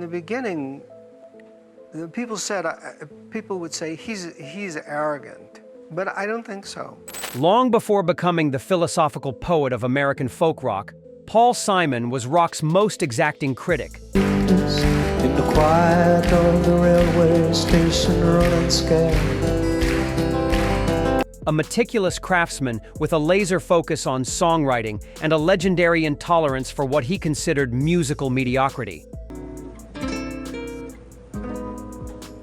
the beginning, people would say he's arrogant, but I don't think so. Long before becoming the philosophical poet of American folk rock, Paul Simon was rock's most exacting critic. In the quiet of the railway station running scared. A meticulous craftsman with a laser focus on songwriting and a legendary intolerance for what he considered musical mediocrity.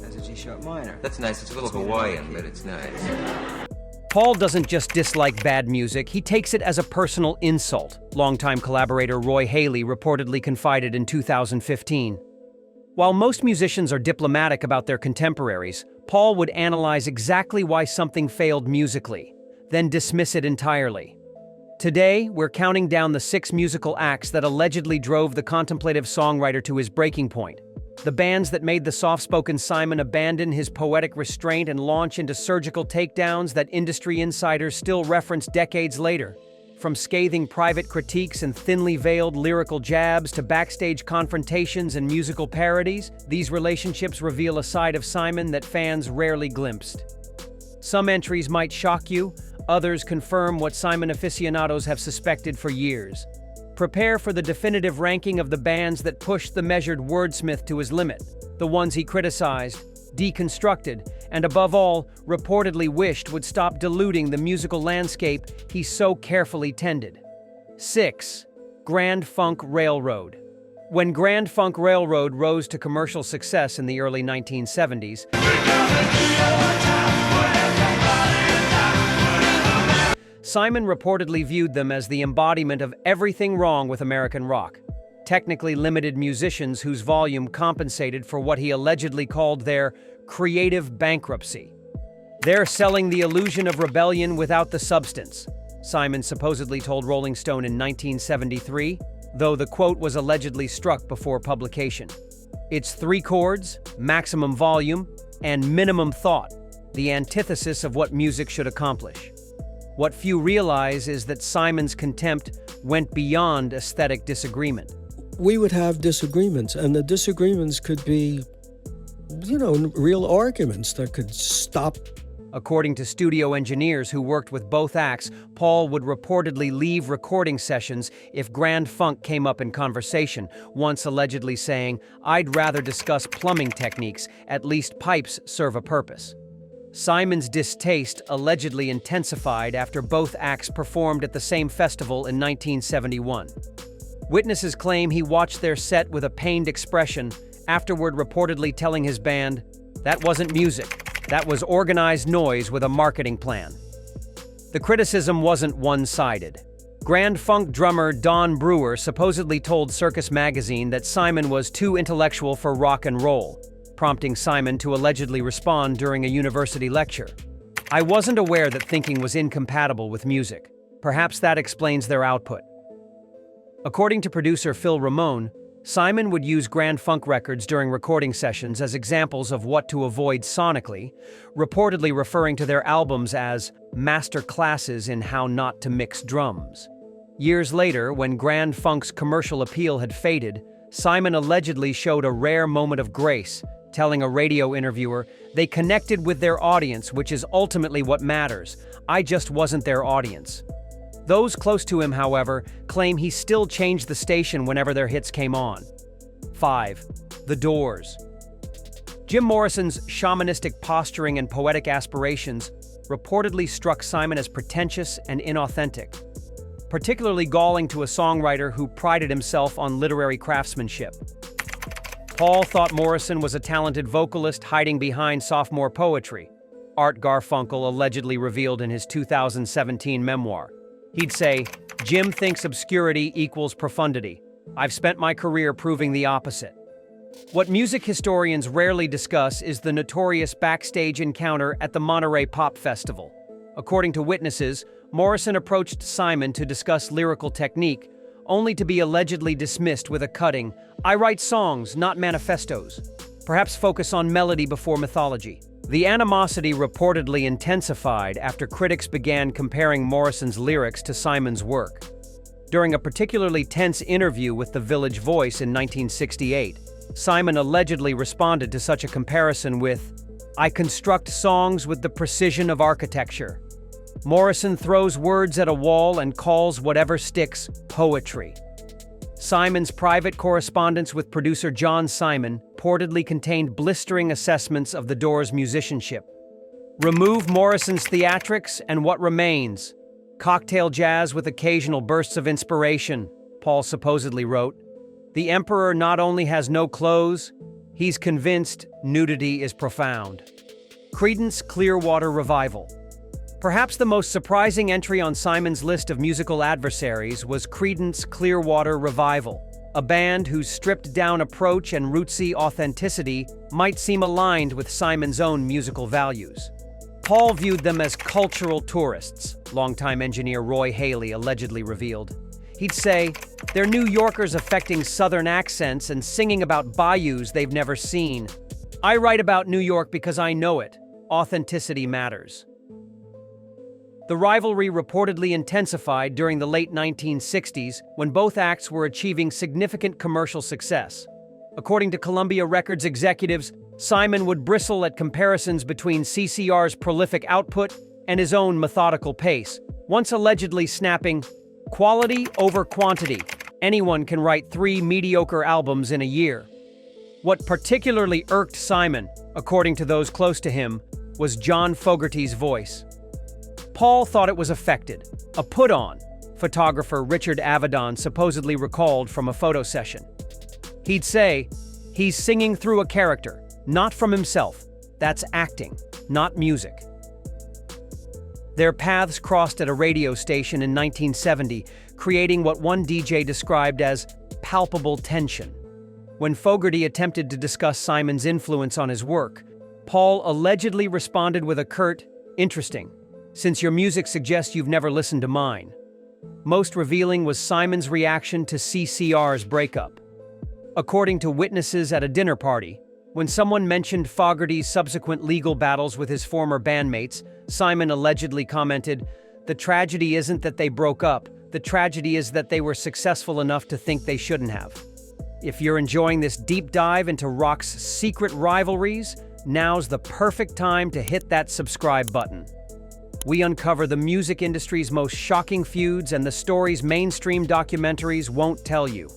That's a G-sharp minor. That's nice. It's a little Hawaiian, but it's nice. Paul doesn't just dislike bad music, he takes it as a personal insult, longtime collaborator Roy Haley reportedly confided in 2015. While most musicians are diplomatic about their contemporaries, Paul would analyze exactly why something failed musically, then dismiss it entirely. Today, we're counting down the 6 musical acts that allegedly drove the contemplative songwriter to his breaking point. The bands that made the soft-spoken Simon abandon his poetic restraint and launch into surgical takedowns that industry insiders still reference decades later. From scathing private critiques and thinly veiled lyrical jabs to backstage confrontations and musical parodies, these relationships reveal a side of Simon that fans rarely glimpsed. Some entries might shock you, others confirm what Simon aficionados have suspected for years. Prepare for the definitive ranking of the bands that pushed the measured wordsmith to his limit, the ones he criticized, deconstructed, and above all, reportedly wished would stop diluting the musical landscape he so carefully tended. 6. Grand Funk Railroad. When Grand Funk Railroad rose to commercial success in the early 1970s, Simon reportedly viewed them as the embodiment of everything wrong with American rock. Technically limited musicians whose volume compensated for what he allegedly called their creative bankruptcy. They're selling the illusion of rebellion without the substance, Simon supposedly told Rolling Stone in 1973, though the quote was allegedly struck before publication. It's 3 chords, maximum volume, and minimum thought, the antithesis of what music should accomplish. What few realize is that Simon's contempt went beyond aesthetic disagreement. We would have disagreements, and the disagreements could be, real arguments that could stop. According to studio engineers who worked with both acts, Paul would reportedly leave recording sessions if Grand Funk came up in conversation, once allegedly saying, "I'd rather discuss plumbing techniques, at least pipes serve a purpose." Simon's distaste allegedly intensified after both acts performed at the same festival in 1971. Witnesses claim he watched their set with a pained expression, afterward reportedly telling his band, "That wasn't music, that was organized noise with a marketing plan." The criticism wasn't one-sided. Grand Funk drummer Don Brewer supposedly told Circus Magazine that Simon was too intellectual for rock and roll, prompting Simon to allegedly respond during a university lecture. "I wasn't aware that thinking was incompatible with music. Perhaps that explains their output." According to producer Phil Ramone, Simon would use Grand Funk records during recording sessions as examples of what to avoid sonically, reportedly referring to their albums as master classes in how not to mix drums. Years later, when Grand Funk's commercial appeal had faded, Simon allegedly showed a rare moment of grace, telling a radio interviewer, "They connected with their audience, which is ultimately what matters. I just wasn't their audience." Those close to him, however, claim he still changed the station whenever their hits came on. 5. The Doors. Jim Morrison's shamanistic posturing and poetic aspirations reportedly struck Simon as pretentious and inauthentic, particularly galling to a songwriter who prided himself on literary craftsmanship. Paul thought Morrison was a talented vocalist hiding behind sophomore poetry, Art Garfunkel allegedly revealed in his 2017 memoir. He'd say, "Jim thinks obscurity equals profundity. I've spent my career proving the opposite." What music historians rarely discuss is the notorious backstage encounter at the Monterey Pop Festival. According to witnesses, Morrison approached Simon to discuss lyrical technique, only to be allegedly dismissed with a cutting, "I write songs, not manifestos. Perhaps focus on melody before mythology." The animosity reportedly intensified after critics began comparing Morrison's lyrics to Simon's work. During a particularly tense interview with The Village Voice in 1968, Simon allegedly responded to such a comparison with, "I construct songs with the precision of architecture." Morrison throws words at a wall and calls whatever sticks poetry. Simon's private correspondence with producer John Simon purportedly contained blistering assessments of the Doors' musicianship. Remove Morrison's theatrics and what remains? Cocktail jazz with occasional bursts of inspiration, Paul supposedly wrote. The Emperor not only has no clothes, he's convinced nudity is profound. Creedence Clearwater Revival. Perhaps the most surprising entry on Simon's list of musical adversaries was Creedence Clearwater Revival, a band whose stripped-down approach and rootsy authenticity might seem aligned with Simon's own musical values. Paul viewed them as cultural tourists, longtime engineer Roy Haley allegedly revealed. He'd say, "They're New Yorkers affecting Southern accents and singing about bayous they've never seen. I write about New York because I know it. Authenticity matters." The rivalry reportedly intensified during the late 1960s when both acts were achieving significant commercial success. According to Columbia Records executives, Simon would bristle at comparisons between CCR's prolific output and his own methodical pace, once allegedly snapping, "Quality over quantity. Anyone can write 3 mediocre albums in a year." What particularly irked Simon, according to those close to him, was John Fogerty's voice. Paul thought it was affected, a put-on, photographer Richard Avedon supposedly recalled from a photo session. He'd say, "He's singing through a character, not from himself. That's acting, not music." Their paths crossed at a radio station in 1970, creating what one DJ described as palpable tension. When Fogerty attempted to discuss Simon's influence on his work, Paul allegedly responded with a curt, "Interesting, since your music suggests you've never listened to mine." Most revealing was Simon's reaction to CCR's breakup. According to witnesses at a dinner party, when someone mentioned Fogerty's subsequent legal battles with his former bandmates, Simon allegedly commented, "The tragedy isn't that they broke up, the tragedy is that they were successful enough to think they shouldn't have." If you're enjoying this deep dive into rock's secret rivalries, now's the perfect time to hit that subscribe button. We uncover the music industry's most shocking feuds and the stories mainstream documentaries won't tell you.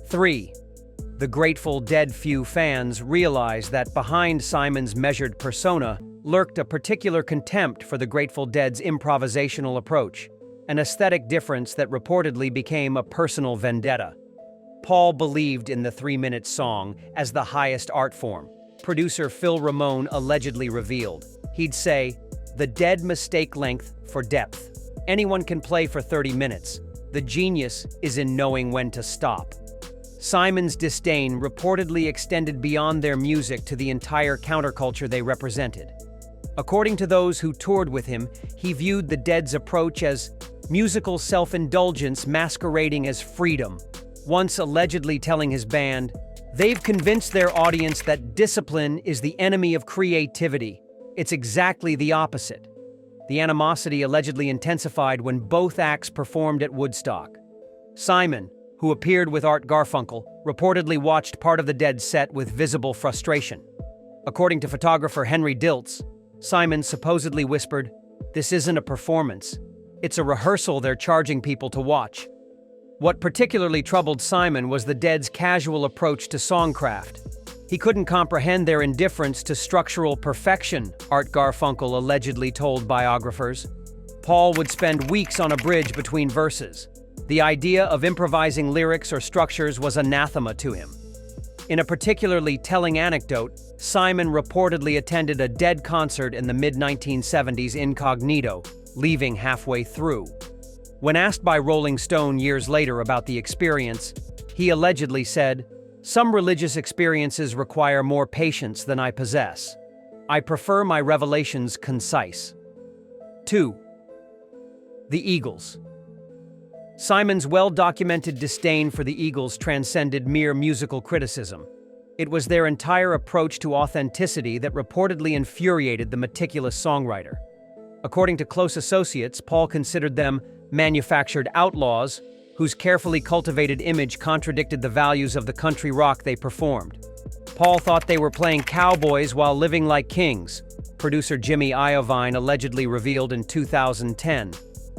3. The Grateful Dead few fans realized that behind Simon's measured persona lurked a particular contempt for the Grateful Dead's improvisational approach, an aesthetic difference that reportedly became a personal vendetta. Paul believed in the 3-minute song as the highest art form, producer Phil Ramone allegedly revealed. He'd say, "The Dead mistake length for depth. Anyone can play for 30 minutes. The genius is in knowing when to stop." Simon's disdain reportedly extended beyond their music to the entire counterculture they represented. According to those who toured with him, he viewed the Dead's approach as musical self-indulgence masquerading as freedom, once allegedly telling his band, "They've convinced their audience that discipline is the enemy of creativity. It's exactly the opposite." The animosity allegedly intensified when both acts performed at Woodstock. Simon, who appeared with Art Garfunkel, reportedly watched part of the Dead set with visible frustration. According to photographer Henry Diltz, Simon supposedly whispered, "This isn't a performance. It's a rehearsal they're charging people to watch." What particularly troubled Simon was the Dead's casual approach to songcraft. He couldn't comprehend their indifference to structural perfection, Art Garfunkel allegedly told biographers. Paul would spend weeks on a bridge between verses. The idea of improvising lyrics or structures was anathema to him. In a particularly telling anecdote, Simon reportedly attended a Dead concert in the mid-1970s incognito, leaving halfway through. When asked by Rolling Stone years later about the experience, he allegedly said, "Some religious experiences require more patience than I possess. I prefer my revelations concise." 2. The Eagles. Simon's well-documented disdain for the Eagles transcended mere musical criticism. It was their entire approach to authenticity that reportedly infuriated the meticulous songwriter. According to close associates, Paul considered them manufactured outlaws whose carefully cultivated image contradicted the values of the country rock they performed. Paul thought they were playing cowboys while living like kings, producer Jimmy Iovine allegedly revealed in 2010.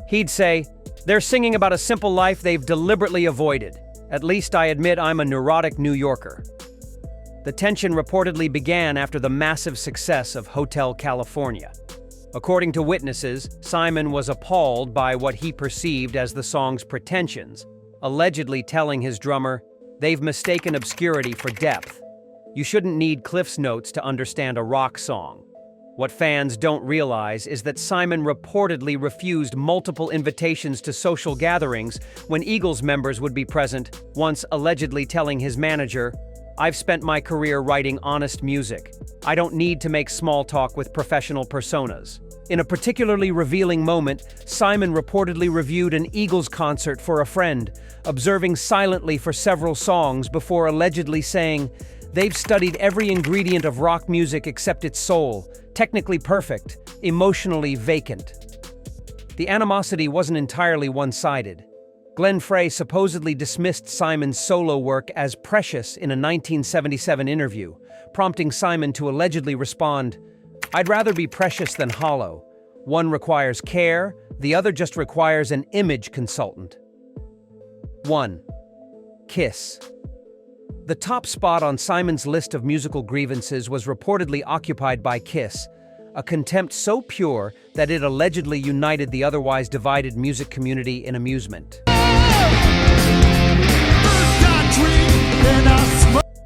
He'd say, "They're singing about a simple life they've deliberately avoided. At least I admit I'm a neurotic New Yorker." The tension reportedly began after the massive success of Hotel California. According to witnesses, Simon was appalled by what he perceived as the song's pretensions, allegedly telling his drummer, "They've mistaken obscurity for depth. You shouldn't need Cliff's Notes to understand a rock song." What fans don't realize is that Simon reportedly refused multiple invitations to social gatherings when Eagles members would be present, once allegedly telling his manager, "I've spent my career writing honest music. I don't need to make small talk with professional personas." In a particularly revealing moment, Simon reportedly reviewed an Eagles concert for a friend, observing silently for several songs before allegedly saying, "They've studied every ingredient of rock music except its soul, technically perfect, emotionally vacant." The animosity wasn't entirely one-sided. Glenn Frey supposedly dismissed Simon's solo work as precious in a 1977 interview, prompting Simon to allegedly respond, "I'd rather be precious than hollow. One requires care, the other just requires an image consultant." 1. Kiss. The top spot on Simon's list of musical grievances was reportedly occupied by Kiss, a contempt so pure that it allegedly united the otherwise divided music community in amusement.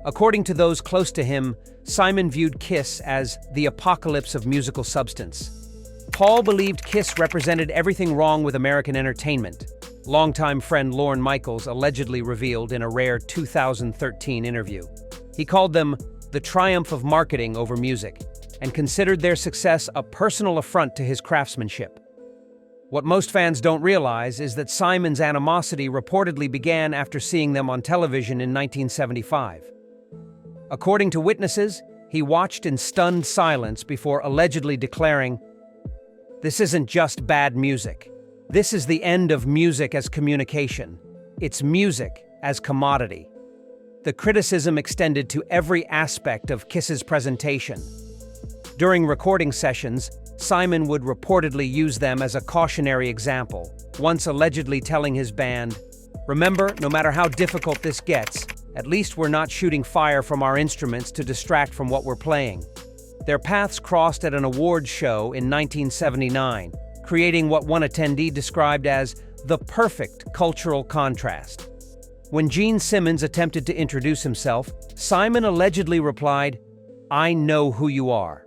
According to those close to him, Simon viewed Kiss as the apocalypse of musical substance. Paul believed Kiss represented everything wrong with American entertainment. Longtime friend Lorne Michaels allegedly revealed in a rare 2013 interview. He called them the triumph of marketing over music and considered their success a personal affront to his craftsmanship. What most fans don't realize is that Simon's animosity reportedly began after seeing them on television in 1975. According to witnesses, he watched in stunned silence before allegedly declaring, "This isn't just bad music. This is the end of music as communication. It's music as commodity." The criticism extended to every aspect of Kiss's presentation. During recording sessions, Simon would reportedly use them as a cautionary example, once allegedly telling his band, "Remember, no matter how difficult this gets, at least we're not shooting fire from our instruments to distract from what we're playing." Their paths crossed at an awards show in 1979, creating what one attendee described as the perfect cultural contrast. When Gene Simmons attempted to introduce himself, Simon allegedly replied, "I know who you are."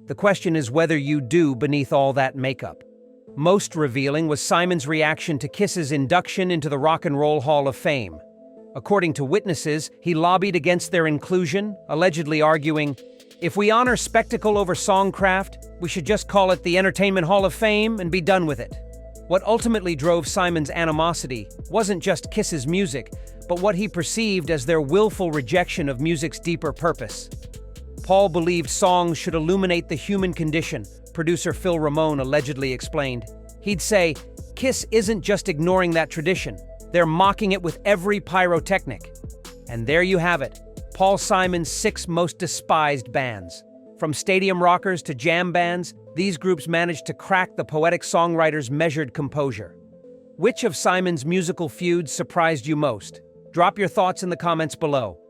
The question is whether you do beneath all that makeup. Most revealing was Simon's reaction to Kiss's induction into the Rock and Roll Hall of Fame. According to witnesses, he lobbied against their inclusion, allegedly arguing, "If we honor spectacle over songcraft, we should just call it the Entertainment Hall of Fame and be done with it." What ultimately drove Simon's animosity wasn't just Kiss's music, but what he perceived as their willful rejection of music's deeper purpose. Paul believed songs should illuminate the human condition, producer Phil Ramone allegedly explained. He'd say, "Kiss isn't just ignoring that tradition, they're mocking it with every pyrotechnic." And there you have it, Paul Simon's 6 most despised bands. From stadium rockers to jam bands, these groups managed to crack the poetic songwriter's measured composure. Which of Simon's musical feuds surprised you most? Drop your thoughts in the comments below.